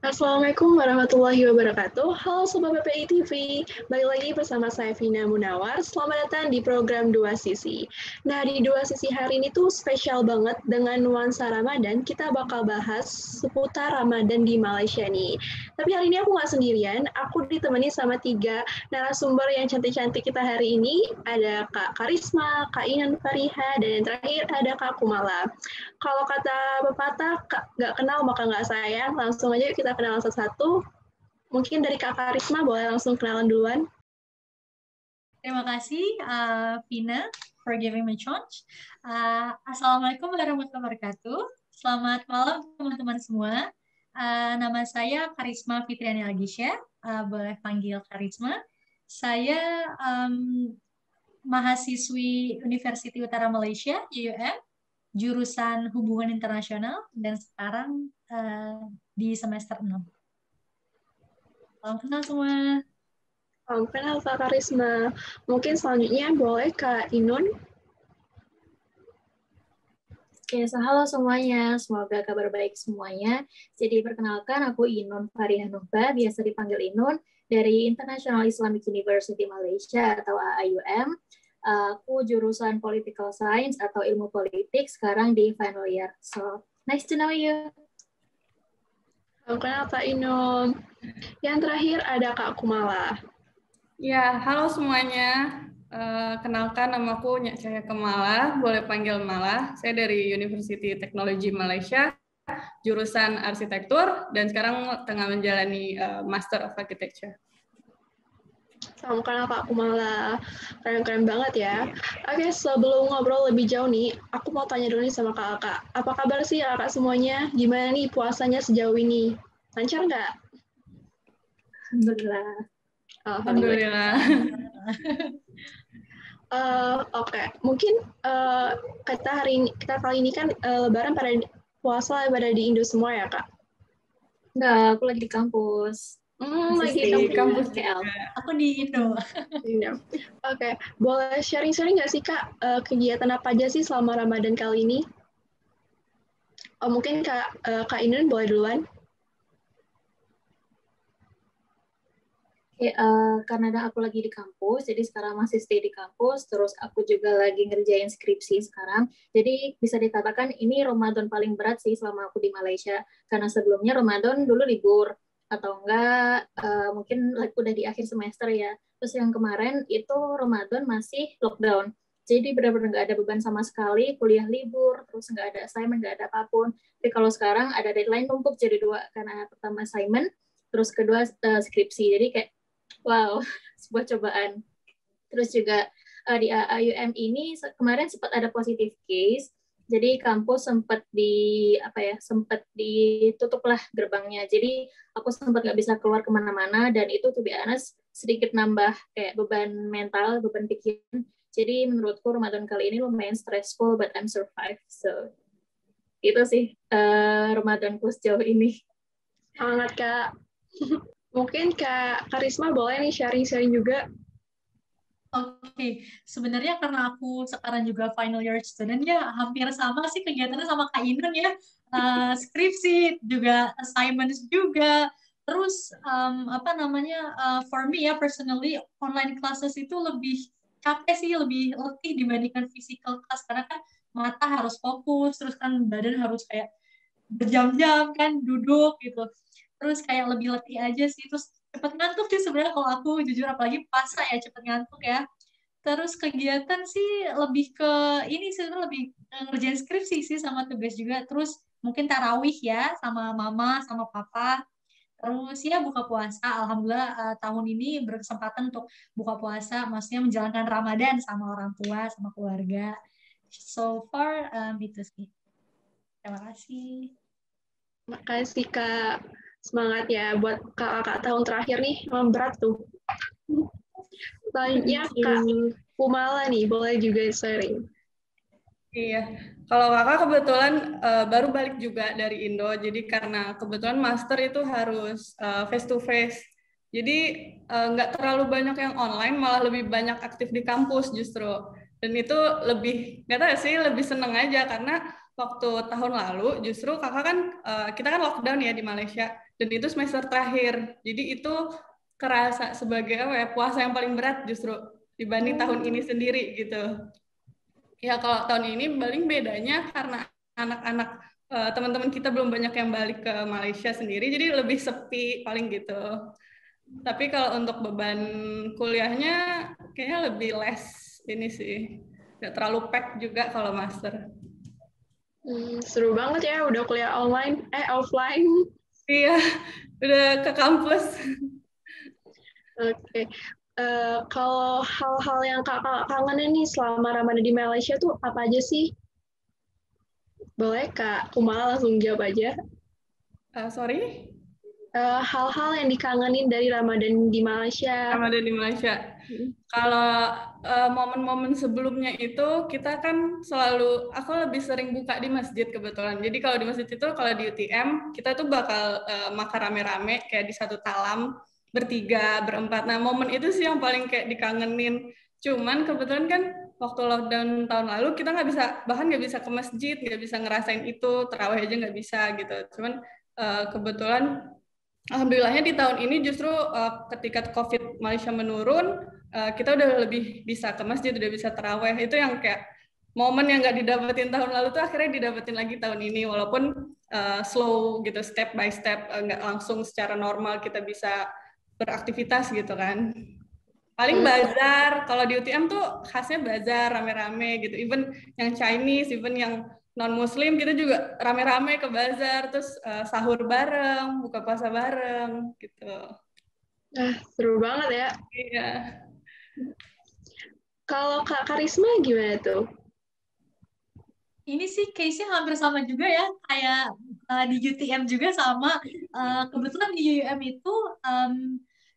Assalamualaikum warahmatullahi wabarakatuh. Halo Sobat PPI TV, balik lagi bersama saya Vina Munawar. Selamat datang di program Dua Sisi. Nah, di Dua Sisi hari ini tuh spesial banget dengan nuansa Ramadan. Kita bakal bahas seputar Ramadan di Malaysia nih. Tapi hari ini aku nggak sendirian, aku ditemani sama tiga narasumber yang cantik-cantik kita hari ini. Ada Kak Karisma, Kak Inan Fariha, dan yang terakhir ada Kak Kumala. Kalau kata pepatah, nggak kenal maka nggak sayang. Langsung aja kita kenalan satu-satu. Mungkin dari Kak Karisma boleh langsung kenalan duluan. Terima kasih, Vina, for giving me chance. Assalamualaikum warahmatullahi wabarakatuh. Selamat malam, teman-teman semua. Nama saya Karisma Fitriani Algisya. Boleh panggil Karisma. Saya mahasiswi Universiti Utara Malaysia, UUM, jurusan Hubungan Internasional, dan sekarang di semester 6. Salam kenal semua. Salam kenal Kak Karisma. Mungkin selanjutnya boleh Kak Inun. Oke, halo semuanya. Semoga kabar baik semuanya. Jadi perkenalkan, aku Inun Fariha Nubha, biasa dipanggil Inun, dari International Islamic University Malaysia atau AIUM. Aku jurusan Political Science atau Ilmu Politik, sekarang di final year. So, nice to know you. Salam kenal Kak Inun. Yang terakhir ada Kak Kumala. Ya, halo semuanya. Kenalkan, namaku Nyak Cahaya Kemala, boleh panggil Mala. Saya dari University Technology Malaysia, jurusan arsitektur, dan sekarang tengah menjalani Master of Architecture. Salam kenal Kak Kumala. Keren-keren banget ya. Oke, sebelum ngobrol lebih jauh nih, aku mau tanya dulu nih sama kakak. Apa kabar sih kakak semuanya? Gimana nih puasanya sejauh ini? Lancar nggak? Alhamdulillah. Alhamdulillah. Oke. Mungkin kita kali ini kan Lebaran pada puasa pada di Indo semua ya kak? Enggak, aku lagi di kampus. Lagi di kampus KL. Aku di Indo. Oke. Boleh sharing-sharing nggak sih kak kegiatan apa aja sih selama Ramadan kali ini? Mungkin Kak Inun boleh duluan. Karena aku lagi di kampus, jadi sekarang masih stay di kampus, terus aku juga lagi ngerjain skripsi sekarang, jadi bisa dikatakan ini Ramadan paling berat sih selama aku di Malaysia, karena sebelumnya Ramadan dulu libur, atau enggak, mungkin udah di akhir semester ya, terus yang kemarin itu Ramadan masih lockdown, jadi benar-benar nggak ada beban sama sekali, kuliah libur, terus nggak ada assignment, nggak ada apapun, tapi kalau sekarang ada deadline numpuk jadi dua, karena pertama assignment, terus kedua skripsi, jadi kayak wow, sebuah cobaan. Terus juga di AIUM ini kemarin sempat ada positive case, jadi kampus sempat ditutup lah gerbangnya. Jadi aku sempat nggak bisa keluar kemana-mana dan itu to be honest sedikit nambah kayak beban mental, beban pikiran. Jadi menurutku Ramadan kali ini lumayan stressful, but I'm survive. So itu sih Ramadanku sejauh ini. Semangat Kak. Mungkin Kak Karisma boleh nih sharing-sharing juga. Oke, sebenarnya karena aku sekarang juga final year student ya, hampir sama sih kegiatannya sama Kak Inun ya. Skripsi juga, assignments juga. Terus for me ya personally online classes itu lebih capek sih, lebih letih dibandingkan physical class karena kan mata harus fokus, terus kan badan harus kayak berjam-jam kan duduk gitu. Terus kayak lebih letih aja sih, terus cepet ngantuk sih sebenarnya kalau aku jujur, apalagi puasa ya cepet ngantuk ya. Terus kegiatan sih lebih ke ini sih, lebih ngerjain skripsi sih sama tugas juga. Terus mungkin tarawih ya sama mama sama papa. Terus ya buka puasa, alhamdulillah tahun ini berkesempatan untuk buka puasa, maksudnya menjalankan Ramadan sama orang tua sama keluarga. So far itu sih. Terima kasih. Makasih Kak. Semangat ya buat kakak tahun terakhir nih, memang berat tuh. Selanjutnya Kak Kumala nih, boleh juga sharing. Iya, kalau kakak kebetulan baru balik juga dari Indo, jadi karena kebetulan master itu harus face to face, jadi nggak terlalu banyak yang online, malah lebih banyak aktif di kampus justru. Dan itu lebih, nggak tahu sih, lebih seneng aja karena waktu tahun lalu justru kakak kan kita kan lockdown ya di Malaysia. dan itu semester terakhir. Jadi itu kerasa sebagai apa ya, puasa yang paling berat justru dibanding tahun ini sendiri gitu. Ya kalau tahun ini paling bedanya karena anak-anak teman-teman kita belum banyak yang balik ke Malaysia sendiri, jadi lebih sepi paling gitu. Tapi kalau untuk beban kuliahnya kayaknya lebih less ini sih, nggak terlalu pack juga kalau master. Seru banget ya, udah kuliah offline. Iya, udah ke kampus. Oke. Kalau hal-hal yang kakak kangenin nih selama Ramadan di Malaysia tuh apa aja sih? Boleh Kak Kumala langsung jawab aja. Sorry? Hal-hal yang dikangenin dari Ramadan di Malaysia. Ramadan di Malaysia. Kalau momen-momen sebelumnya itu kita kan selalu, aku lebih sering buka di masjid kebetulan. Jadi kalau di masjid itu, kalau di UTM, kita tuh bakal makan rame-rame kayak di satu talam, bertiga, berempat. Nah momen itu sih yang paling kayak dikangenin. Cuman kebetulan kan waktu lockdown tahun lalu kita bahkan nggak bisa ke masjid, nggak bisa ngerasain itu, tarawih aja nggak bisa gitu. Cuman kebetulan alhamdulillahnya di tahun ini justru ketika COVID Malaysia menurun, kita udah lebih bisa ke masjid, udah bisa taraweh. Itu yang kayak momen yang nggak didapetin tahun lalu tuh akhirnya didapetin lagi tahun ini, walaupun slow gitu, step by step, nggak langsung secara normal kita bisa beraktivitas gitu kan. Paling bazar, kalau di UTM tuh khasnya bazar, rame-rame gitu. Even yang Chinese, even yang non-muslim, kita juga rame-rame ke bazar, terus sahur bareng, buka puasa bareng gitu. Seru banget ya. Iya. Kalau Kak Karisma gimana tuh? Ini sih case-nya hampir sama juga ya, kayak di UTM juga sama. Kebetulan di UTM itu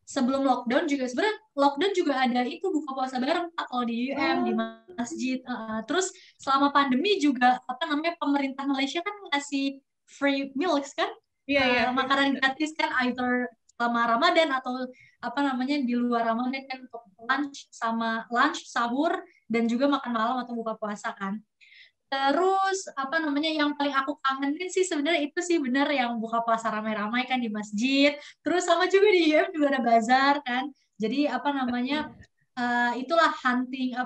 sebelum lockdown juga, sebenarnya lockdown juga ada itu buka puasa bareng kalau di UM di masjid. Terus selama pandemi juga pemerintah Malaysia kan ngasih free meals kan, makanan gratis kan, either selama Ramadan atau di luar Ramadan kan, untuk lunch, sahur, dan juga makan malam atau buka puasa kan. Terus yang paling aku kangenin sih sebenarnya itu sih bener yang buka puasa ramai-ramai kan di masjid. Terus sama juga di UM juga ada bazar kan. Jadi itulah hunting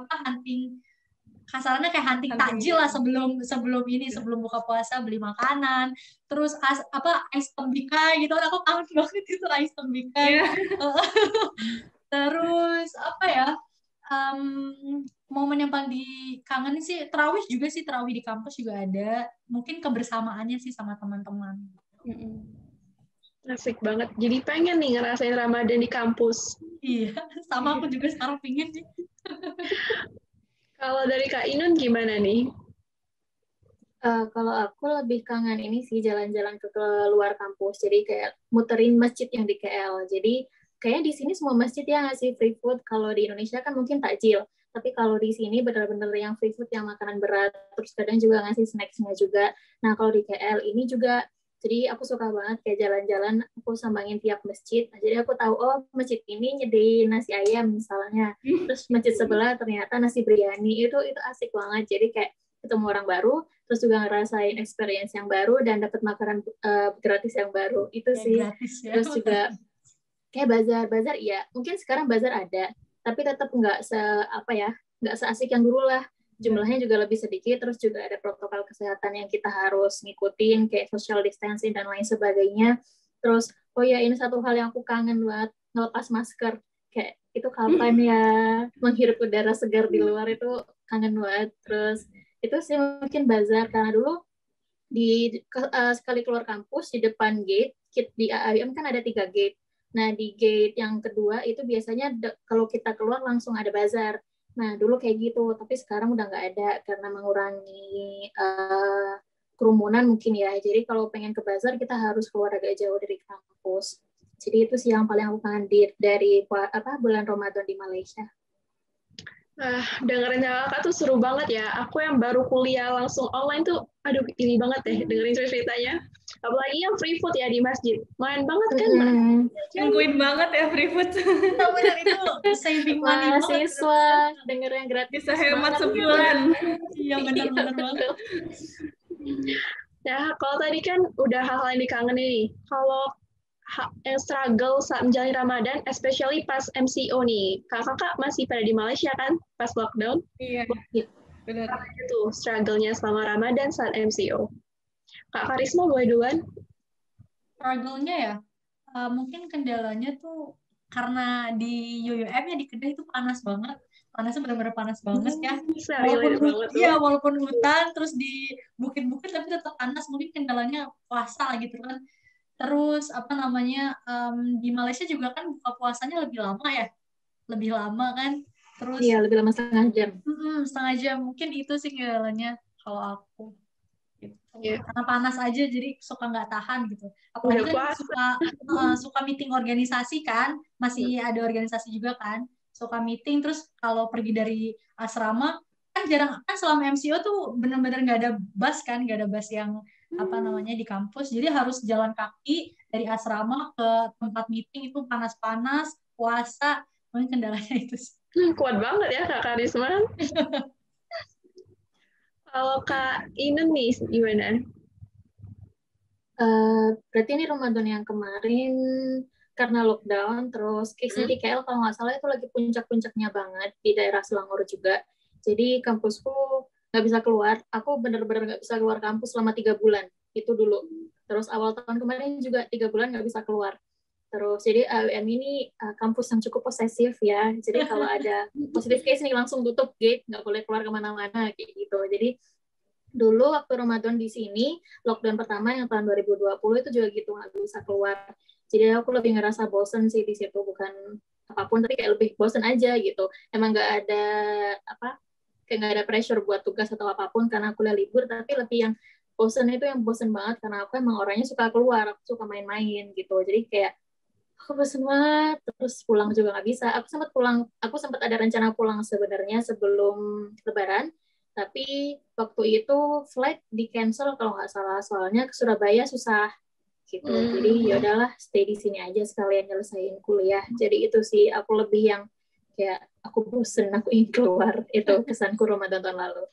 kasarannya kayak hunting takjil lah sebelum buka puasa, beli makanan. Terus ais tembika gitu, aku kangen banget itu ais tembika. Terus momen yang paling dikangenin sih tarawih juga sih, tarawih di kampus juga ada. Mungkin kebersamaannya sih sama teman-teman. Asik banget. Jadi pengen nih ngerasain Ramadan di kampus. Iya, sama aku juga sekarang pengen sih. Kalau dari Kak Inun gimana nih? Kalau aku lebih kangen ini sih jalan-jalan ke luar kampus. Jadi kayak muterin masjid yang di KL. Jadi kayaknya di sini semua masjid yang ngasih free food. Kalau di Indonesia kan mungkin takjil. Tapi kalau di sini benar-benar yang free food, yang makanan berat. Terus kadang juga ngasih snacksnya juga. Nah kalau di KL ini juga, jadi aku suka banget kayak jalan-jalan, aku sambangin tiap masjid. Nah, jadi aku tahu, oh masjid ini nyediain nasi ayam misalnya. Terus masjid sebelah ternyata nasi biryani. Itu asik banget. Jadi kayak ketemu orang baru, terus juga ngerasain experience yang baru, dan dapat makanan gratis yang baru. Itu sih. Gratis, ya. Terus juga kayak bazar iya. Mungkin sekarang bazar ada, tapi tetap nggak seasik yang dulu lah. Jumlahnya juga lebih sedikit, terus juga ada protokol kesehatan yang kita harus ngikutin, kayak social distancing dan lain sebagainya. Terus, oh ya ini satu hal yang aku kangen banget, ngelepas masker. Kayak itu kapan ya menghirup udara segar di luar, itu kangen banget. Terus itu sih mungkin bazar, karena dulu sekali keluar kampus di depan gate di AIM kan ada 3 gate. Nah di gate yang kedua itu biasanya kalau kita keluar langsung ada bazar. Nah dulu kayak gitu, tapi sekarang udah nggak ada karena mengurangi kerumunan mungkin ya. Jadi kalau pengen ke bazar kita harus keluar agak jauh dari kampus. Jadi itu sih yang paling aku kangen dari bulan Ramadan di Malaysia. Dengerin kakak tuh seru banget ya. Aku yang baru kuliah langsung online tuh, aduh ini banget deh dengerin ceritanya. Apalagi yang free food ya di masjid. Main banget kan, Mbak? Nungguin banget ya free food. Benar itu saving money banget. Mahasiswa denger yang gratis. Bisa hemat sebulan. Iya benar-benar banget. Nah, kalau tadi kan udah hal-hal yang dikangenin nih. Kalau struggle saat menjalani Ramadan, especially pas MCO nih. Kakak masih pada di Malaysia kan pas lockdown? Iya, benar. Apa itu struggle-nya selama Ramadan saat MCO? Kak Karisma boleh duluan? Struggle-nya ya, mungkin kendalanya tuh karena di UUM ya di Kedah itu panas banget. Panasnya benar-benar panas banget ya. Walaupun hutan terus di bukit-bukit tapi tetap panas. Mungkin kendalanya puasa gitu kan. Terus di Malaysia juga kan buka puasanya lebih lama ya. Lebih lama kan. Terus iya, lebih lama setengah jam. Setengah jam. Mungkin itu sih kendalanya kalau aku. Gitu. Karena panas aja jadi suka nggak tahan gitu. Apalagi kan suka meeting organisasi kan, masih ada organisasi juga kan, suka meeting terus kalau pergi dari asrama kan jarang kan selama MCO tuh benar-benar nggak ada bus kan, nggak ada bus yang di kampus, jadi harus jalan kaki dari asrama ke tempat meeting itu panas-panas, puasa, mungkin kendalanya itu sih. Kuat banget ya Kak Karisma. Kalau Kak Inun nih gimana? Berarti ini Ramadan yang kemarin karena lockdown, terus case-nya di KL kalau nggak salah itu lagi puncak-puncaknya banget di daerah Selangor juga. Jadi kampusku nggak bisa keluar. Aku benar-benar nggak bisa keluar kampus selama 3 bulan. Itu dulu. Terus awal tahun kemarin juga 3 bulan nggak bisa keluar. Terus jadi AUM ini kampus yang cukup posesif ya. Jadi kalau ada positif case nih langsung tutup gate, nggak boleh keluar kemana-mana kayak gitu. Jadi dulu waktu Ramadan di sini, lockdown pertama yang tahun 2020 itu juga gitu, nggak bisa keluar. Jadi aku lebih ngerasa bosen sih di situ, bukan apapun, tapi kayak lebih bosen aja gitu. Emang nggak ada kayak nggak ada pressure buat tugas atau apapun karena kuliah libur, tapi lebih yang bosen itu yang bosen banget karena aku emang orangnya suka keluar, aku suka main-main gitu. Jadi kayak aku bosen banget, terus pulang juga nggak bisa. Aku sempat ada rencana pulang sebenarnya sebelum Lebaran, tapi waktu itu flight di cancel kalau nggak salah, soalnya ke Surabaya susah gitu. Jadi ya udahlah, stay di sini aja sekalian nyelesain kuliah. Jadi itu sih aku lebih yang kayak aku bosen, aku ingin keluar. Itu kesanku Ramadan tahun lalu.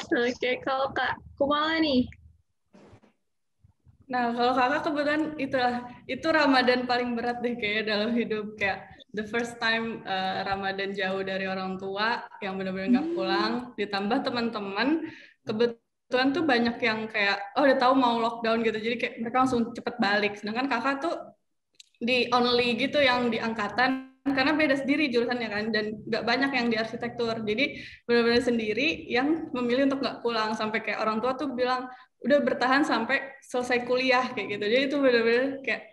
Oke, kalau Kak Kumala nih. Nah, kalau kakak kebetulan itu Ramadan paling berat deh kayaknya dalam hidup, kayak the first time Ramadan jauh dari orang tua yang benar-benar nggak pulang, ditambah teman-teman kebetulan tuh banyak yang kayak udah tahu mau lockdown gitu, jadi kayak mereka langsung cepet balik, sedangkan kakak tuh di only gitu yang di angkatan karena beda sendiri jurusannya kan, dan nggak banyak yang di arsitektur, jadi benar-benar sendiri yang memilih untuk nggak pulang, sampai kayak orang tua tuh bilang udah bertahan sampai selesai kuliah kayak gitu. Jadi itu benar-benar kayak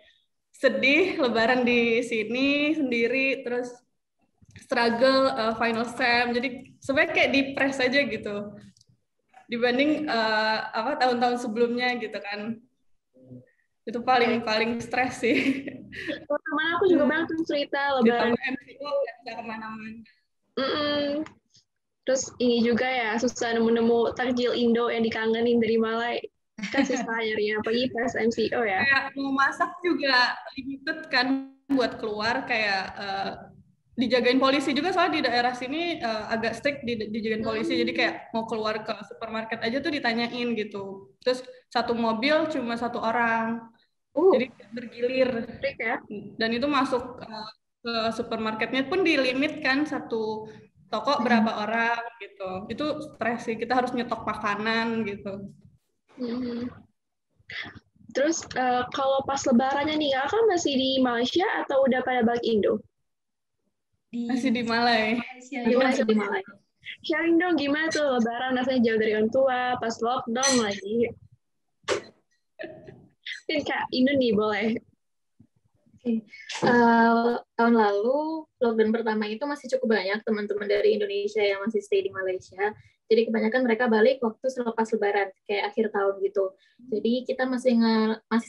sedih, Lebaran di sini sendiri, terus struggle final sem. Jadi sebenarnya kayak depres aja gitu dibanding tahun-tahun sebelumnya gitu kan. Itu paling stres sih. Teman aku juga banyak tuh cerita Lebaran. Ditambah MCO nggak bisa kemana-mana. Terus ini juga ya, susah nemu-nemu takjil Indo yang dikangenin dari Malai. Kan susah nyarinya, apalagi pas MCO ya. Kayak mau masak juga limited kan buat keluar, kayak dijagain polisi juga, soalnya di daerah sini agak strict dijagain polisi, jadi kayak mau keluar ke supermarket aja tuh ditanyain gitu. Terus satu mobil cuma satu orang, jadi bergilir. Ya? Dan itu masuk ke supermarketnya pun dilimit kan, satu toko berapa orang gitu. Itu stres sih, kita harus nyetok makanan gitu. Terus kalau pas Lebarannya nih, kakak masih di Malaysia atau udah pada balik Indo? Masih di Malai. Masih di Malai. Sharing dong, gimana tuh Lebaran rasanya jauh dari orang tua, pas lockdown lagi. Mungkin Kak Inun nih, boleh. Tahun lalu, lockdown pertama itu masih cukup banyak teman-teman dari Indonesia yang masih stay di Malaysia. Jadi kebanyakan mereka balik waktu selepas Lebaran, kayak akhir tahun gitu. Jadi kita masih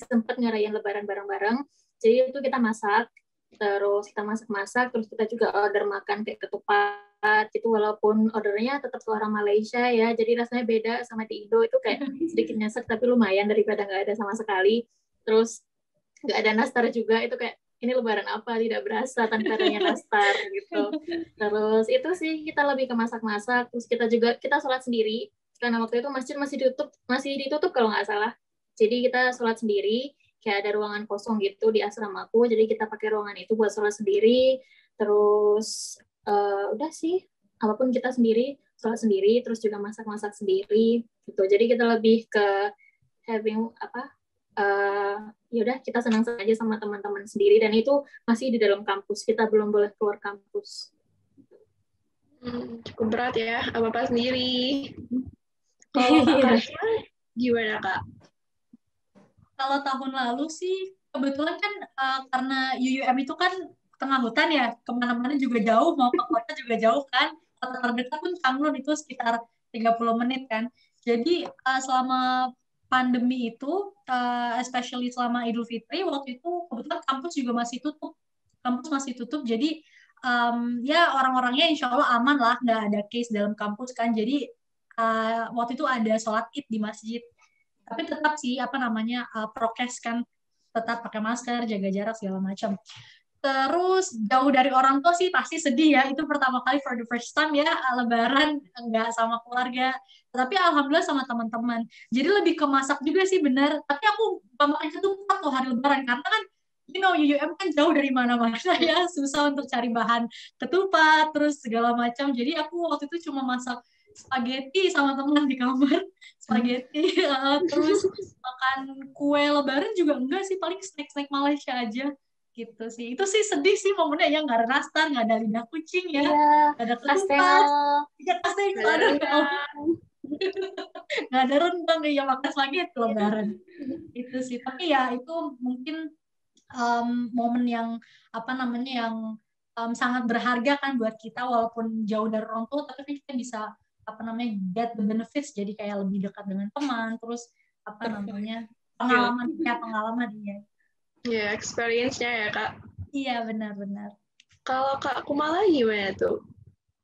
sempat ngerayain Lebaran bareng-bareng. Jadi itu kita masak, terus kita masak-masak, terus kita juga order makan kayak ketupat gitu, walaupun ordernya tetap ke orang Malaysia ya, jadi rasanya beda sama di Indo, itu kayak sedikit nyesek tapi lumayan daripada nggak ada sama sekali. Terus nggak ada nastar juga, itu kayak ini Lebaran apa, tidak berasa tanpa adanya nastar gitu. Terus itu sih kita lebih ke masak-masak, terus kita sholat sendiri karena waktu itu masjid masih ditutup kalau nggak salah, jadi kita sholat sendiri. kayak ada ruangan kosong gitu di asramaku, jadi kita pakai ruangan itu buat sholat sendiri. Terus udah sih, apapun kita sendiri, sholat sendiri, terus juga masak-masak sendiri gitu. Jadi kita lebih ke having yaudah kita senang-senang aja sama teman-teman sendiri, dan itu masih di dalam kampus, kita belum boleh keluar kampus. Cukup berat ya, apa-apa sendiri. Kalau Kak Karisma, gimana Kak? Kalau tahun lalu sih, kebetulan kan karena UUM itu kan tengah hutan ya, kemana-mana juga jauh, mau ke kota juga jauh kan. Kota terdekat pun Changlun itu sekitar 30 menit kan. Jadi selama pandemi itu, especially selama Idul Fitri, waktu itu kebetulan kampus juga masih tutup. Kampus masih tutup, jadi ya orang-orangnya insya Allah aman lah, nggak ada case dalam kampus kan. Jadi waktu itu ada sholat Id di masjid. Tapi tetap sih prokes kan, tetap pakai masker, jaga jarak segala macam. Terus jauh dari orang tua sih pasti sedih ya, itu pertama kali for the first time ya, lebaran nggak sama keluarga, tapi alhamdulillah sama teman-teman. Jadi lebih ke masak juga sih, bener, tapi aku gak makan ketupat tuh hari lebaran karena kan UUM kan jauh dari mana-mana ya, susah untuk cari bahan ketupat terus segala macam. Jadi aku waktu itu cuma masak spaghetti sama teman di kamar, spaghetti, terus makan kue lebaran juga enggak sih, paling snack-snack Malaysia aja gitu sih. Itu sih sedih sih momennya ya, nggak ada nastar, nggak ada lidah kucing ya, nggak ada ketupat, ya pasti nggak ada rendang, ya makan spaghetti lebaran itu sih. Tapi ya itu mungkin momen yang yang sangat berharga kan buat kita, walaupun jauh dari orang tua, tapi kita bisa get the benefits, jadi kayak lebih dekat dengan teman, terus pengalaman ya. Ya, experience-nya ya Kak. Iya, benar-benar. Kalau Kak Kumala gimana tuh?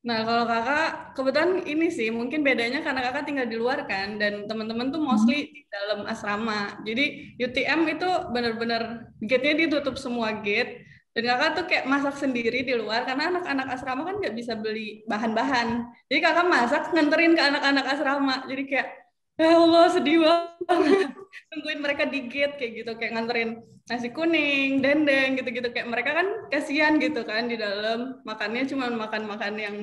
Nah, kalau kakak, kebetulan ini sih, mungkin bedanya karena kakak tinggal di luar kan, dan teman-teman tuh mostly di dalam asrama. Jadi UTM itu benar-benar gate-nya ditutup semua gate, dan kakak tuh kayak masak sendiri di luar, karena anak-anak asrama kan nggak bisa beli bahan-bahan. Jadi kakak masak, nganterin ke anak-anak asrama. Jadi kayak, ya Allah sedih banget. Tungguin mereka di gate kayak gitu, kayak nganterin nasi kuning, dendeng gitu-gitu, kayak mereka kan kasihan gitu kan di dalam, makannya cuma makan-makan yang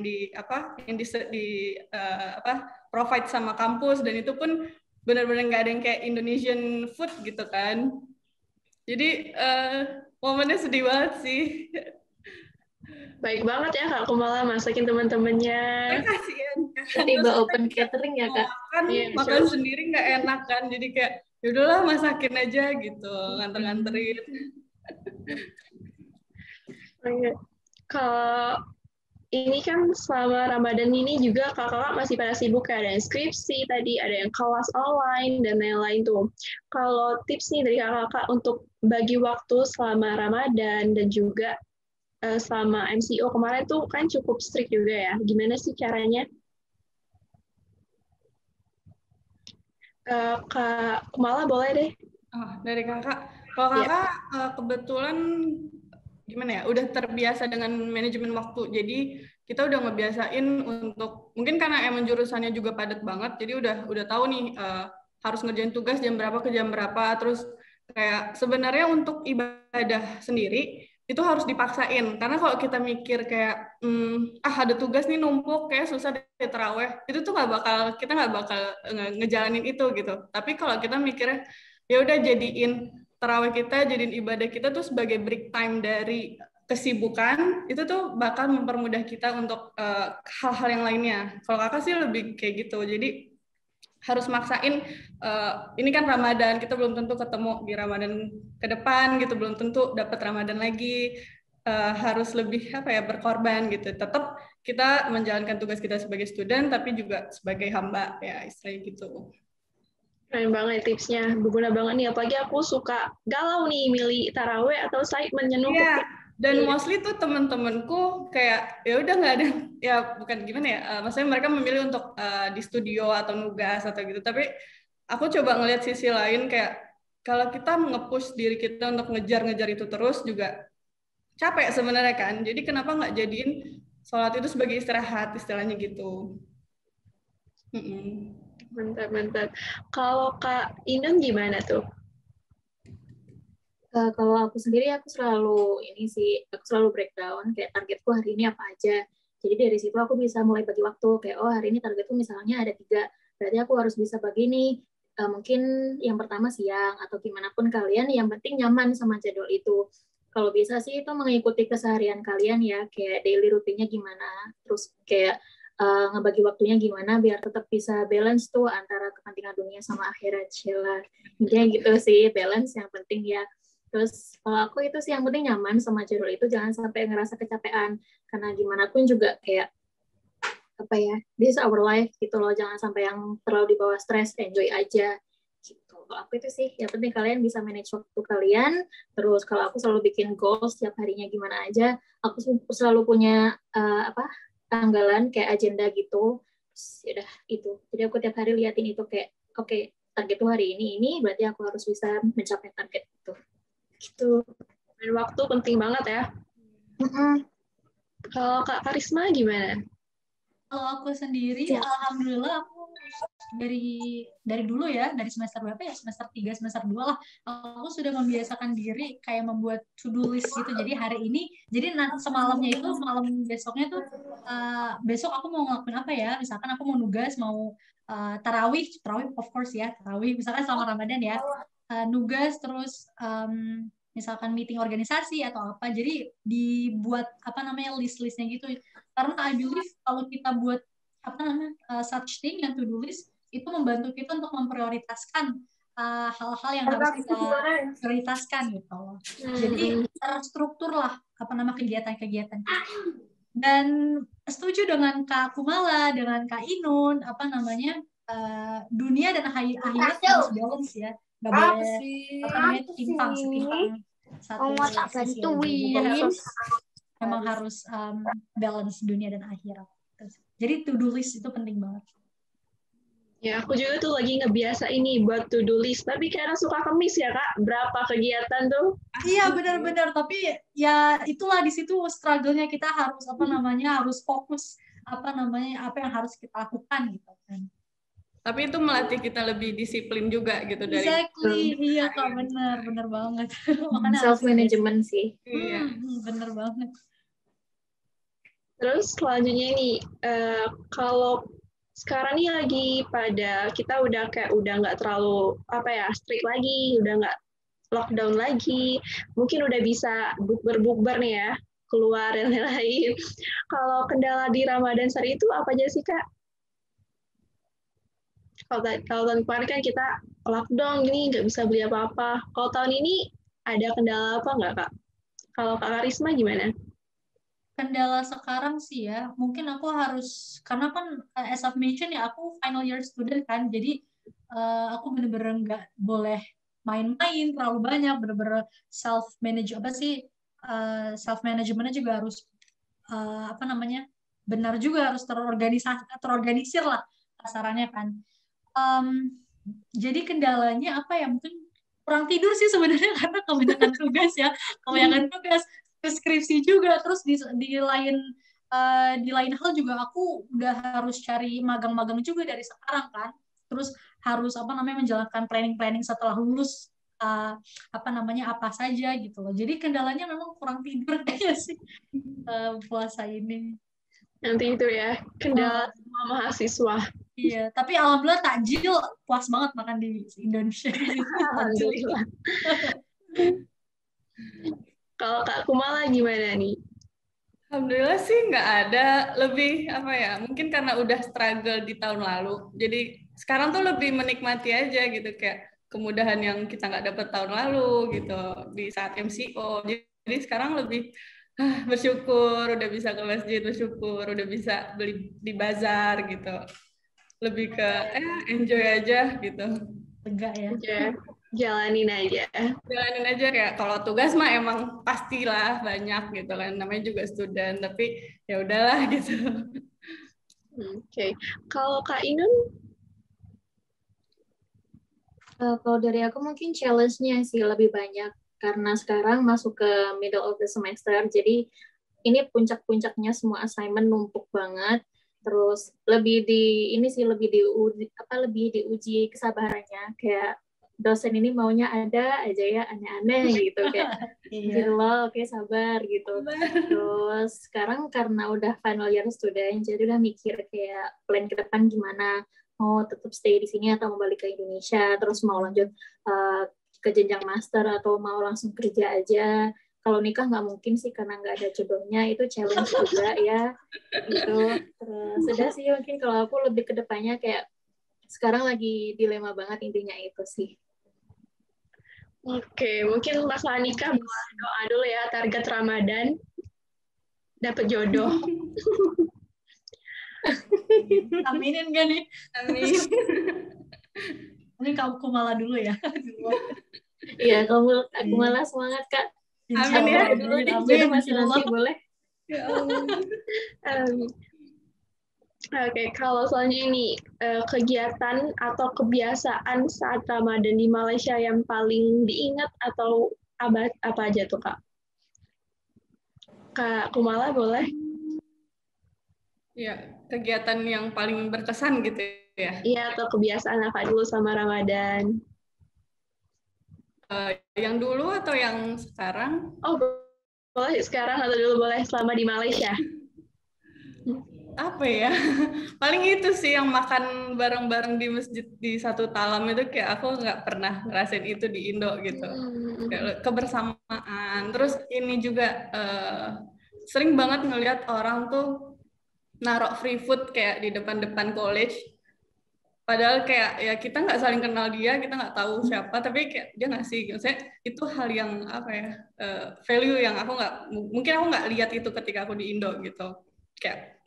provide sama kampus, dan itu pun benar-benar nggak ada yang kayak Indonesian food gitu kan. Jadi momennya sedih banget sih. Baik banget ya Kak Kumala masakin teman-temannya. Kasihan. Tiba open catering ya Kak. Makan sendiri nggak enak kan, jadi kayak yaudahlah masakin aja gitu, nganter-nganterin. Kalau ini kan selama Ramadan ini juga kakak masih pada sibuk, ada yang skripsi tadi, ada yang kelas online dan lain-lain tuh. Kalau tips nih dari kakak untuk bagi waktu selama Ramadan dan juga selama MCO kemarin tuh kan cukup strict juga ya. Gimana sih caranya? Kak Kumala boleh deh. Dari kakak. Kalau kakak kebetulan gimana ya, udah terbiasa dengan manajemen waktu. Jadi kita udah ngebiasain untuk, mungkin karena emang jurusannya juga padat banget, jadi udah tahu nih harus ngerjain tugas jam berapa ke jam berapa. Terus kayak sebenarnya untuk ibadah sendiri itu harus dipaksain, karena kalau kita mikir kayak ada tugas nih numpuk kayak susah deh terawih, itu tuh kita nggak bakal ngejalanin itu gitu. Tapi kalau kita mikirnya ya udah jadiin terawih kita, jadiin ibadah kita tuh sebagai break time dari kesibukan, itu tuh bakal mempermudah kita untuk hal-hal yang lainnya. Kalau kakak sih lebih kayak gitu, jadi harus maksain, ini kan Ramadan, kita belum tentu ketemu di Ramadan ke depan gitu, belum tentu dapat Ramadan lagi, harus lebih berkorban gitu. Tetap kita menjalankan tugas kita sebagai student, tapi juga sebagai hamba ya, istilahnya gitu. Keren banget tipsnya, berguna banget nih. Apalagi aku suka galau nih, milih taraweh atau said menyenuh. Iya. Dan mostly tuh temen-temenku kayak ya udah nggak ada, ya bukan gimana ya, maksudnya mereka memilih untuk di studio atau nugas atau gitu. Tapi aku coba ngelihat sisi lain, kayak kalau kita nge-push diri kita untuk ngejar-ngejar itu terus juga capek sebenarnya kan. Jadi kenapa nggak jadiin sholat itu sebagai istirahat, istilahnya gitu. Mantap. Kalau Kak Inun gimana tuh? Kalau aku sendiri, aku selalu breakdown kayak targetku hari ini apa aja. Jadi dari situ aku bisa mulai bagi waktu kayak hari ini targetku misalnya ada 3, berarti aku harus bisa bagi nih. Mungkin yang pertama siang atau gimana pun kalian, yang penting nyaman sama jadwal itu. Kalau bisa sih itu mengikuti keseharian kalian ya, kayak daily rutinnya gimana, terus kayak ngebagi waktunya gimana biar tetap bisa balance tuh antara kepentingan dunia sama akhirat. Sheila. Intinya gitu sih, balance yang penting ya. Terus kalau aku itu sih yang penting nyaman sama jadwal itu, jangan sampai ngerasa kecapean. Karena gimana pun juga kayak apa ya, this is our life gitu loh, jangan sampai yang terlalu dibawa stres, enjoy aja gitu. Kalau aku itu sih yang penting kalian bisa manage waktu kalian. Terus kalau aku selalu bikin goals setiap harinya gimana aja, aku selalu punya tanggalan kayak agenda gitu. Udah itu, jadi aku tiap hari liatin itu kayak oke, target tuh hari ini berarti aku harus bisa mencapai target itu gitu. Dan waktu penting banget ya. Kalau Kak Karisma gimana? Kalau aku sendiri, alhamdulillah aku dari dulu ya, dari semester berapa ya, semester 3, semester 2 lah, aku sudah membiasakan diri kayak membuat to-do list gitu. Jadi hari ini, jadi semalamnya itu, malam besoknya tuh, besok aku mau ngelakuin apa ya, misalkan aku mau nugas, mau tarawih of course ya, tarawih, misalkan selama Ramadan ya, nugas, terus misalkan meeting organisasi atau apa, jadi dibuat list-listnya gitu. Karena I believe kalau kita buat such thing yang to do list itu membantu kita untuk memprioritaskan hal-hal yang harus kita prioritaskan gitu. Jadi terstruktur lah kegiatan-kegiatan kita. Dan setuju dengan Kak Kumala, dengan Kak Inun, dunia dan akhirat harus balance ya. Nggak boleh timpang satu sisi aja. Memang harus balance dunia dan akhirat. Jadi to-do list itu penting banget. Ya, aku juga tuh lagi ngebiasa ini buat to-do list, tapi karena suka kemis ya Kak, berapa kegiatan tuh. Iya benar-benar, tapi ya itulah di situ struggle-nya, kita harus harus fokus apa yang harus kita lakukan gitu kan. Tapi itu melatih kita lebih disiplin juga gitu dari. Exactly, iya Kak, benar banget. Self management sih. Iya, benar banget. Terus selanjutnya ini, kalau sekarang nih lagi kita udah nggak terlalu strict lagi, udah nggak lockdown lagi, mungkin udah bisa bukber nih ya, keluar dan lain-lain. Kalau kendala di Ramadan sehari itu apa aja sih Kak? Kalau tahun kemarin kan kita lockdown gini nggak bisa beli apa-apa. Kalau tahun ini ada kendala apa nggak Kak? Kalau Kak Karisma gimana? Kendala sekarang sih ya, mungkin aku harus, karena kan as I've mentioned ya, aku final year student kan, jadi aku bener-bener nggak boleh main-main terlalu banyak, bener-bener self-manage self-managementnya juga harus benar juga, harus terorganisir lah kasarannya kan. Jadi kendalanya apa ya, mungkin kurang tidur sih sebenarnya karena kebanyakan tugas, skripsi juga, terus di lain hal juga aku udah harus cari magang-magang juga dari sekarang kan, terus harus menjalankan planning setelah lulus apa saja gitu loh. Jadi kendalanya memang kurang tidur kayaknya sih puasa ini. Nanti itu ya kendala semua mahasiswa. Iya, tapi alhamdulillah takjil puas banget makan di Indonesia. Alhamdulillah. Kalau Kak Kumala gimana nih? Alhamdulillah sih nggak ada, lebih mungkin karena udah struggle di tahun lalu, jadi sekarang tuh lebih menikmati aja gitu, kayak kemudahan yang kita nggak dapat tahun lalu gitu di saat MCO. Jadi sekarang lebih bersyukur udah bisa ke masjid, bersyukur udah bisa beli di bazar gitu, lebih ke enjoy aja gitu. Enggak ya. Jalanin aja kayak kalau tugas mah emang pastilah banyak gitu kan, namanya juga student, tapi ya udahlah gitu. Oke. Kalau Kak Inun? Kalau dari aku mungkin challenge-nya sih lebih banyak karena sekarang masuk ke middle of the semester, jadi ini puncak-puncaknya semua assignment numpuk banget. Terus lebih diuji kesabarannya, kayak dosen ini maunya ada aja ya aneh-aneh gitu kayak gitu Iya. loh, oke sabar gitu. Terus sekarang karena udah final year student, jadi udah mikir kayak plan ke depan gimana, mau tetap stay di sini atau mau balik ke Indonesia, terus mau lanjut ke jenjang master atau mau langsung kerja aja. Kalau nikah nggak mungkin sih karena nggak ada jodohnya, itu challenge juga ya gitu. Terus sudah sih mungkin kalau aku lebih ke depannya kayak sekarang lagi dilema banget intinya itu sih. Oke, mungkin masalah nikah boleh doa dulu ya, target Ramadan dapat jodoh. Aminin gak nih? Amin. Mungkin kamu malah dulu ya. Iya, aku malah semangat Kak. Insya Amin ya. Allah, Dulu amin, nih, amin, jodoh masih insya nanti Allah. boleh. Ya Allah. Oke, kalau selanjutnya ini kegiatan atau kebiasaan saat Ramadan di Malaysia yang paling diingat atau apa aja tuh Kak? Kak Kumala boleh? Ya, kegiatan yang paling berkesan gitu ya. Iya, atau kebiasaan apa dulu sama Ramadan? Yang dulu atau yang sekarang? Oh, boleh sekarang atau dulu boleh selama di Malaysia? Apa ya? Paling itu sih yang makan bareng-bareng di masjid di satu talam itu kayak aku nggak pernah ngerasain itu di Indo gitu. Kayak kebersamaan. Terus ini juga sering banget ngelihat orang tuh narok free food kayak di depan-depan college. Padahal kayak ya kita nggak saling kenal dia, kita nggak tahu siapa, tapi kayak dia ngasih. Maksudnya itu hal yang apa ya, value yang aku nggak, mungkin aku nggak lihat itu ketika aku di Indo gitu. Kayak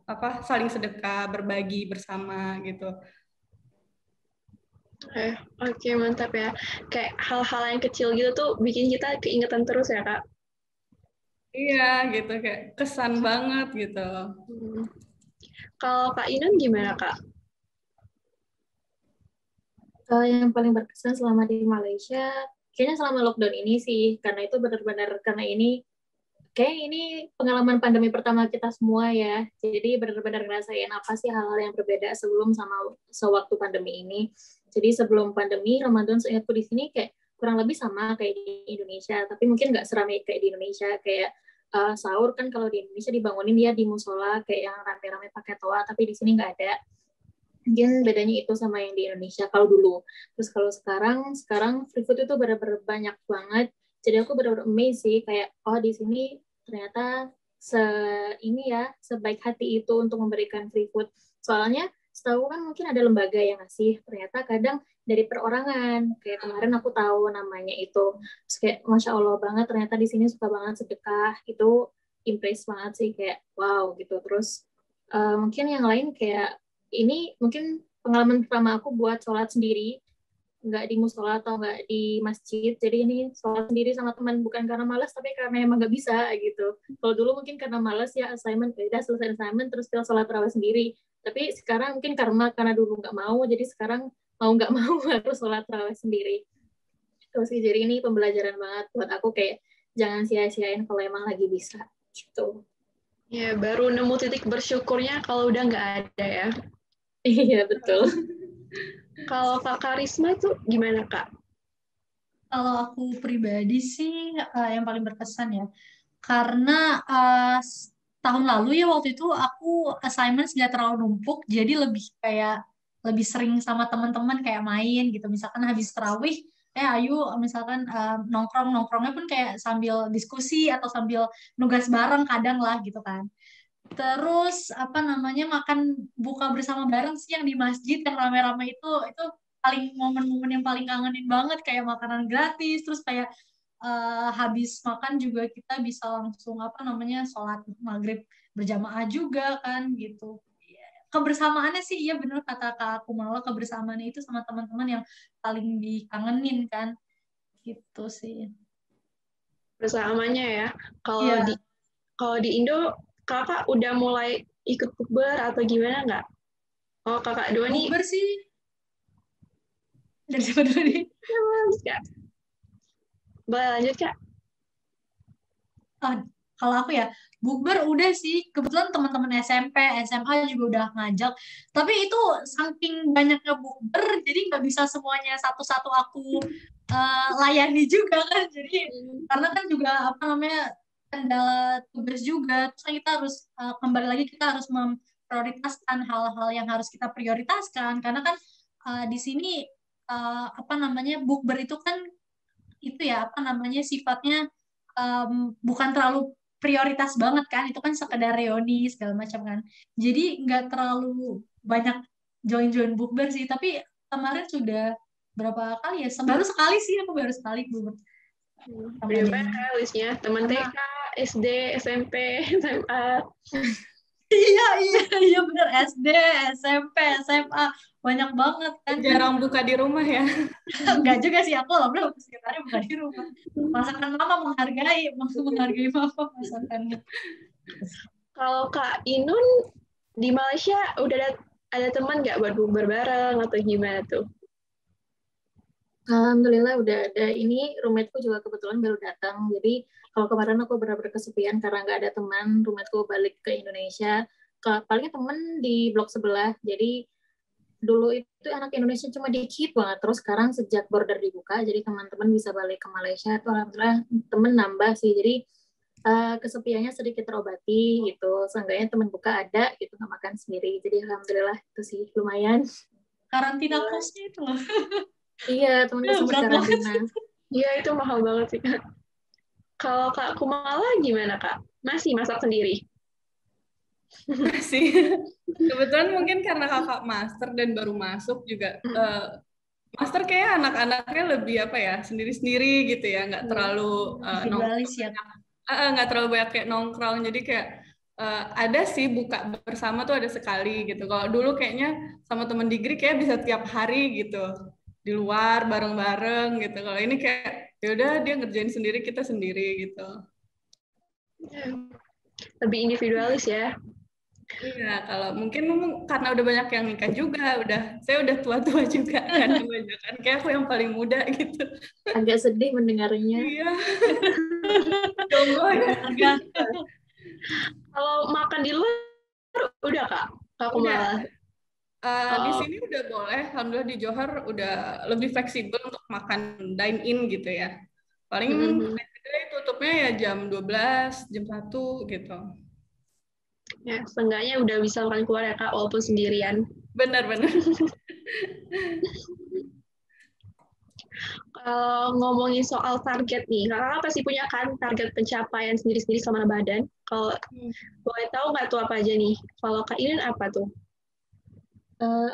apa saling sedekah, berbagi bersama gitu. Oke, mantap ya. Kayak hal-hal yang kecil gitu tuh bikin kita keingetan terus ya Kak? Iya gitu, kayak kesan banget gitu. Kalau Kak Inun gimana Kak? Yang paling berkesan selama di Malaysia, kayaknya selama lockdown ini sih, karena itu benar-benar karena ini pengalaman pandemi pertama kita semua ya. Jadi benar-benar ngerasain apa sih hal-hal yang berbeda sebelum sama sewaktu pandemi ini. Jadi sebelum pandemi, Ramadan seingatku di sini kayak kurang lebih sama kayak di Indonesia, tapi mungkin nggak seramai kayak di Indonesia. Kayak sahur kan kalau di Indonesia dibangunin dia di musola kayak yang rame-rame pakai toa, tapi di sini nggak ada. Mungkin bedanya itu sama yang di Indonesia kalau dulu. Terus kalau sekarang free food itu benar-benar banyak banget. Jadi aku benar-benar amazed sih kayak di sini ternyata sebaik hati itu untuk memberikan free food. Soalnya setahu kan mungkin ada lembaga yang ngasih. Ternyata kadang dari perorangan. Kayak kemarin aku tahu namanya itu. Terus kayak Masya Allah banget ternyata di sini suka banget sedekah. Itu impress banget sih kayak wow gitu. Terus mungkin yang lain kayak ini mungkin pengalaman pertama aku buat sholat sendiri, nggak di musola atau nggak di masjid. Jadi ini sholat sendiri sama teman, bukan karena malas, tapi karena emang nggak bisa gitu. Kalau dulu mungkin karena malas ya assignment, udah selesai assignment, terus kita sholat tarawih sendiri. Tapi sekarang mungkin karena dulu nggak mau, jadi sekarang mau nggak mau harus sholat tarawih sendiri. Terus jadi ini pembelajaran banget buat aku kayak jangan sia-siain kalau emang lagi bisa gitu. Ya, baru nemu titik bersyukurnya kalau udah nggak ada ya. Iya, betul. Kalau Kak Karisma tuh gimana, Kak? Kalau aku pribadi sih yang paling berkesan ya. Karena tahun lalu ya waktu itu aku assignment nggak terlalu numpuk, jadi lebih sering sama teman-teman kayak main gitu. Misalkan habis tarawih, ayo misalkan nongkrongnya pun kayak sambil diskusi atau sambil nugas bareng kadang lah gitu kan. Terus apa namanya makan buka bersama bareng sih yang di masjid yang rame-rame itu paling momen-momen yang paling kangenin banget kayak makanan gratis terus kayak habis makan juga kita bisa langsung apa namanya sholat maghrib berjamaah juga kan gitu. Kebersamaannya sih iya bener kata Kak aku malah kebersamaannya itu sama teman-teman yang paling dikangenin kan gitu sih. Bersamanya ya. Iya. Kalau di Indo Kakak udah mulai ikut bukber atau gimana nggak? Oh, Kakak dua nih. Bukber sih. Dari siapa dulu nih? Kak. Boleh lanjut, Kak? Kalau aku ya, bukber udah sih. Kebetulan teman-teman SMP, SMA juga udah ngajak. Tapi itu saking banyaknya bukber, jadi nggak bisa semuanya satu-satu aku layani juga kan. Jadi karena kan juga apa namanya kendala tugas juga. Terus kan kita harus kembali lagi kita harus memprioritaskan hal-hal yang harus kita prioritaskan. Karena kan di sini apa namanya bukber itu kan itu ya apa namanya sifatnya bukan terlalu prioritas banget kan, itu kan sekedar reuni segala macam kan, jadi nggak terlalu banyak join bukber sih. Tapi kemarin sudah berapa kali ya, baru sekali sih, aku baru sekali bukber sama Berapa dia. kan listnya? Teman TK, SD, SMP, SMA. Iya bener, SD, SMP, SMA banyak banget kan. Jarang buka di rumah ya. Enggak juga sih, aku alhamdulillah sekitarnya bukan di rumah. Masakan mama menghargai mama masakannya. Kalau Kak Inun di Malaysia udah ada teman nggak buat bukber bareng atau gimana tuh? Alhamdulillah udah ada. Ini roommateku juga kebetulan baru datang. Jadi kalau kemarin aku benar-benar kesepian karena nggak ada teman, roommateku balik ke Indonesia. Paling teman di blok sebelah. Jadi dulu itu anak Indonesia cuma dikit banget. Terus sekarang sejak border dibuka, jadi teman-teman bisa balik ke Malaysia. Tuh alhamdulillah teman nambah sih. Jadi kesepiannya sedikit terobati gitu. Seenggaknya teman buka ada gitu, nggak makan sendiri. Jadi alhamdulillah itu sih lumayan. Karantina kosnya itu loh. Iya, temanku sempat Berat banget. karantina. Iya, itu mahal banget sih, Kak. Kalau Kak Kumala gimana, Kak? Masih masak sendiri? Masih. Kebetulan mungkin karena kakak master dan baru masuk juga. Master kayak anak-anaknya lebih apa ya, sendiri-sendiri gitu ya, nggak terlalu Individualis ya. nggak terlalu banyak kayak nongkrong. Jadi kayak ada sih buka bersama tuh ada sekali gitu. Kalau dulu kayaknya sama temen degree kayak bisa tiap hari gitu di luar bareng-bareng gitu. Kalau ini kayak ya udah dia ngerjain sendiri, kita sendiri gitu. Lebih individualis ya. Iya, kalau mungkin karena udah banyak yang nikah juga, saya udah tua-tua juga kan kebanyakan. Kayak aku yang paling muda gitu. Agak sedih mendengarnya. Iya. Tunggu ya. Kalau makan di luar udah Kak? Kak Kumala? Di sini udah boleh, alhamdulillah di Johor udah lebih fleksibel untuk makan dine in gitu ya. Paling tutupnya ya jam 12, jam 1 gitu. Ya, seenggaknya udah bisa makan keluar ya Kak, walaupun sendirian. Benar-benar. Kalau ngomongin soal target nih, Kakak pasti punya kan target pencapaian sendiri-sendiri sama badan. Kalau boleh tahu nggak tuh apa aja nih? Kalau Kak Irin apa tuh?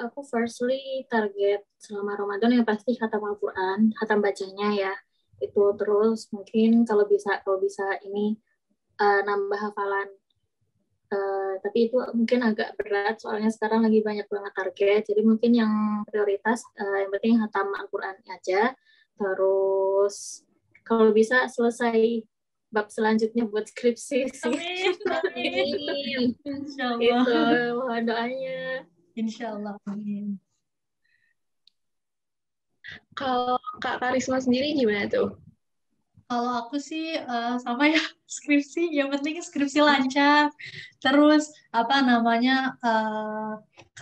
Aku firstly target selama Ramadan yang pasti khatam Al-Quran, khatam bacanya ya. Itu terus mungkin kalau bisa ini nambah hafalan. Tapi itu mungkin agak berat soalnya sekarang lagi banyak banget target. Jadi mungkin yang prioritas yang penting khatam Al-Quran aja. Terus kalau bisa selesai bab selanjutnya buat skripsi sih. Amin. Insyaallah. Itu mohon doanya. Insyaallah. Amin. Kalau Kak Karisma sendiri gimana tuh? Kalau aku sih sama ya, skripsi, yang penting skripsi lancar. Terus apa namanya,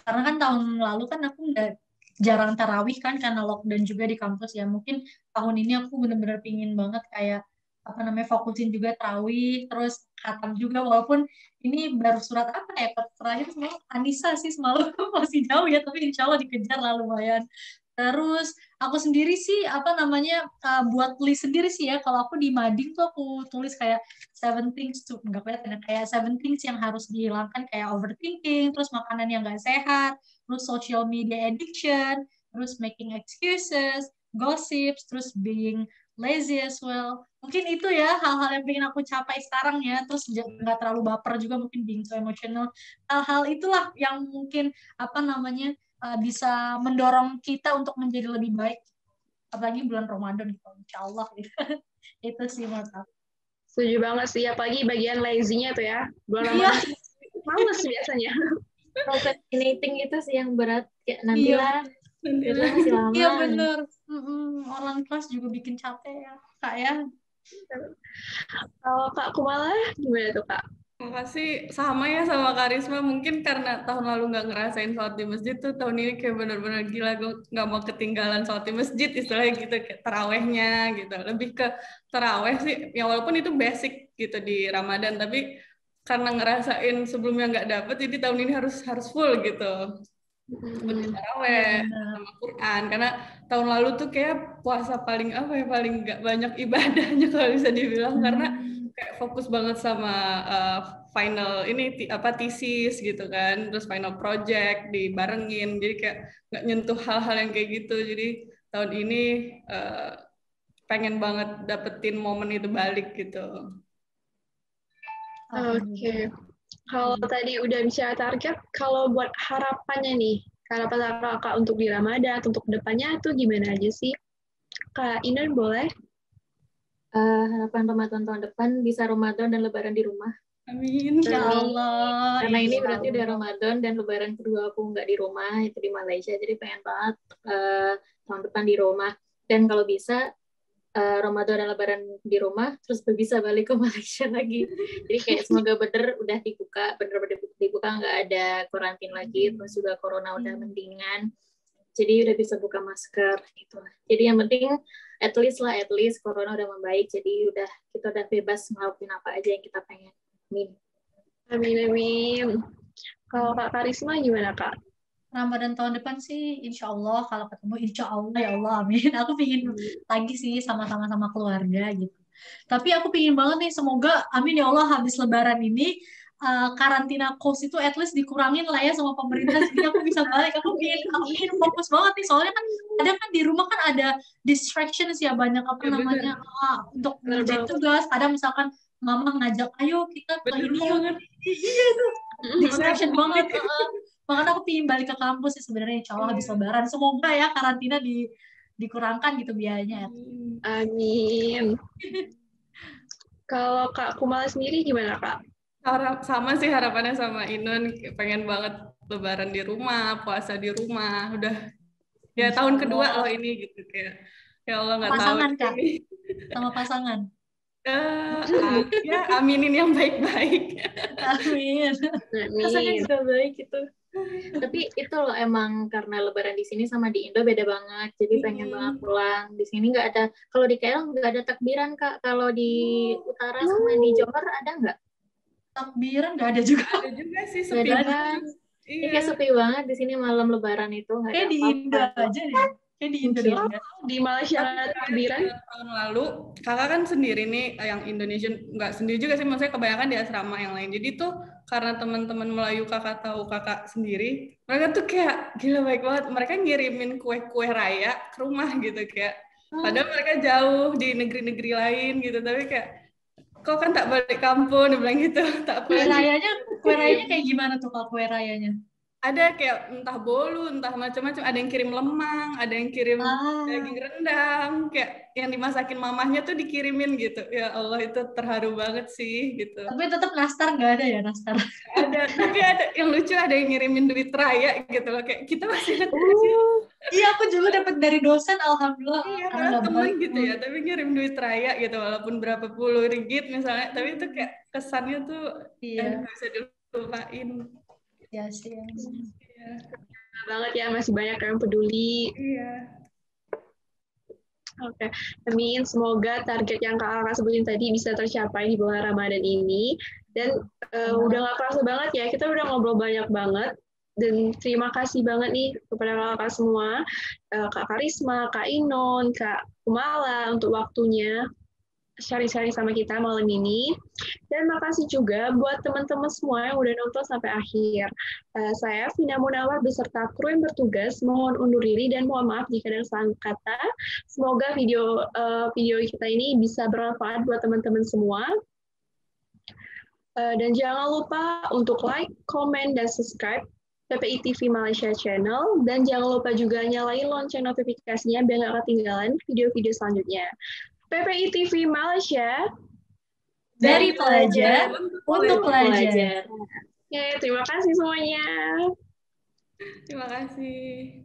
karena kan tahun lalu kan aku udah jarang tarawih kan karena lockdown juga di kampus ya. Mungkin tahun ini aku bener-bener pingin banget kayak apa namanya fokusin juga tarawih, terus khatam juga, walaupun ini baru surat apa ya, terakhir semalam Anissa sih semalam masih jauh ya, tapi insya Allah dikejar lah lumayan. Terus aku sendiri sih apa namanya buat list sendiri sih ya. Kalau aku di mading tuh aku tulis kayak 7 things tuh nggak kelihatan, kayak 7 things yang harus dihilangkan, kayak overthinking, terus makanan yang nggak sehat, terus social media addiction, terus making excuses, gossips, terus being lazy as well. Mungkin itu ya hal-hal yang pengen aku capai sekarang ya. Terus nggak terlalu baper juga, mungkin being so emotional. Hal-hal itulah yang mungkin apa namanya bisa mendorong kita untuk menjadi lebih baik. Apalagi bulan Ramadan gitu, insya Allah gitu. Itu sih menurut aku. Setuju banget sih, apalagi bagian lazy-nya tuh ya. Bulan Ramadan males biasanya. Procrastinating itu sih yang berat, kayak nantilah. Itu masih lama. Iya bener. Orang kelas juga bikin capek ya, Kak ya. Kalau Kak Kumala, gimana tuh Kak? Makasih, sama ya sama Karisma. Mungkin karena tahun lalu nggak ngerasain sholat di masjid tuh, tahun ini kayak bener-bener gila, gue nggak mau ketinggalan sholat di masjid, istilahnya gitu, kayak tarawehnya gitu. Lebih ke taraweh sih, ya walaupun itu basic gitu di Ramadan, tapi karena ngerasain sebelumnya nggak dapet, jadi tahun ini harus full gitu. Seperti Hmm, Iya taraweh benar. sama Quran, karena tahun lalu tuh kayak puasa paling apa ya, paling nggak banyak ibadahnya kalau bisa dibilang, karena kayak fokus banget sama uh, final ini apa thesis gitu kan, terus final project dibarengin, jadi kayak nggak nyentuh hal-hal yang kayak gitu. Jadi tahun ini pengen banget dapetin momen itu balik gitu. Oke. Kalau tadi udah bicara target, kalau buat harapannya nih, harapan Kakak untuk di Ramadan, untuk depannya tuh gimana aja sih? Kak Inan boleh? Harapan Ramadan tahun depan bisa Ramadan dan Lebaran di rumah. Amin. Ya Amin. Allah, Karena ini insya berarti udah Allah. Ramadan dan Lebaran kedua aku nggak di rumah, itu di Malaysia. Jadi pengen banget tahun depan di rumah. Dan kalau bisa Ramadan dan Lebaran di rumah, terus bisa balik ke Malaysia lagi. Jadi kayak semoga bener udah dibuka, bener-bener dibuka, nggak ada karantin lagi, terus juga corona udah mendingan. Jadi udah bisa buka masker gitu. Jadi yang penting at least corona udah membaik. Jadi kita udah bebas ngelakuin apa aja yang kita pengen. Amin. Amin, amin. Kalau Kak Karisma gimana Kak? Ramadan tahun depan sih, insya Allah kalau ketemu, insya Allah ya Allah, amin. Aku pingin lagi sih sama-sama sama keluarga gitu. Tapi aku pingin banget nih, semoga, amin ya Allah, habis Lebaran ini karantina kos itu at least dikurangin lah ya sama pemerintah, jadi aku bisa balik. Aku pingin fokus banget nih, soalnya kan kadang kan di rumah kan ada distractions ya, banyak apa Ya bener, namanya untuk Bener ngerjain banget. tugas. Kadang misalkan mama ngajak, ayo kita ke bener ini yuk. banget. Iya tuh, Bener distraction banget. banget. Makanya aku pingin balik ke kampus sih sebenarnya, insya Allah habis Lebaran. Semoga ya karantina dikurangkan gitu biayanya. Amin. Kalau Kak Kumala sendiri gimana Kak? Sama sih harapannya sama Inun, pengen banget Lebaran di rumah, puasa di rumah. Udah ya Insya tahun kedua loh Allah. ini gitu, kayak ya Allah nggak tahu Pasangan di Kak, sini. sama pasangan. Ya aminin yang baik-baik. Amin. Rasanya Amin. juga baik itu. Tapi itu loh emang karena Lebaran di sini sama di Indo beda banget. Jadi pengen banget pulang. Di sini nggak ada. Kalau di KL nggak ada takbiran Kak. Kalau di utara sama di Johor ada nggak? Takbiran nggak ada juga. Ada juga sih, Nggak sepi ada banget. kan? Ini Iya. kayak sepi banget di sini malam Lebaran itu nggak ada Kayak di Indo apa-apa. aja deh. Kayak di Indo Mungkin. doang ya. Di Malaysia nggak ada takbiran? Tahun lalu kakak kan sendiri nih, yang Indonesian nggak sendiri juga sih, maksudnya kebanyakan di asrama yang lain. Jadi tuh karena teman-teman Melayu kakak tahu kakak sendiri, mereka tuh kayak gila baik banget. Mereka ngirimin kue-kue raya ke rumah gitu, kayak padahal mereka jauh di negeri-negeri lain gitu, tapi kayak kok kan tak balik kampung, dia bilang gitu, tak Kue pulang. rayanya kayak gimana tuh Kak kue rayanya? Ada kayak entah bolu, entah macam-macam, ada yang kirim lemang, ada yang kirim daging rendang, kayak yang dimasakin mamahnya tuh dikirimin gitu. Ya Allah, itu terharu banget sih gitu. Tapi tetap nastar nggak ada ya, nastar. Ada, tapi ada yang lucu, ada yang ngirimin duit raya gitu loh, kayak kita masih kecil. Iya, aku juga dapat dari dosen, alhamdulillah. Iya, Karena padahal nggak temen balik. gitu ya, tapi ngirim duit raya gitu, walaupun berapa puluh ringgit misalnya, tapi itu kayak kesannya tuh Iya, nggak bisa dilupain. ya sih. Iya. Nggak banget ya, masih banyak yang peduli. Iya. Oke, amin. Semoga target yang kakak sebutin tadi bisa tercapai di bulan Ramadan ini. Dan udah gak kerasa banget ya, kita udah ngobrol banyak banget. Dan terima kasih banget nih kepada kakak semua, Kak Karisma, Kak Inon, Kak Kumala untuk waktunya sharing-sharing sama kita malam ini. Dan makasih juga buat teman-teman semua yang udah nonton sampai akhir. Saya Vina Munawar beserta kru yang bertugas mohon undur diri dan mohon maaf jika ada salah kata. Semoga video kita ini bisa bermanfaat buat teman-teman semua. Dan jangan lupa untuk like, comment, dan subscribe PPI TV Malaysia Channel. Dan jangan lupa juga nyalain lonceng notifikasinya biar nggak ketinggalan video-video selanjutnya. PPI TV Malaysia Dari pelajar untuk pelajar. Oke, terima kasih semuanya. Terima kasih.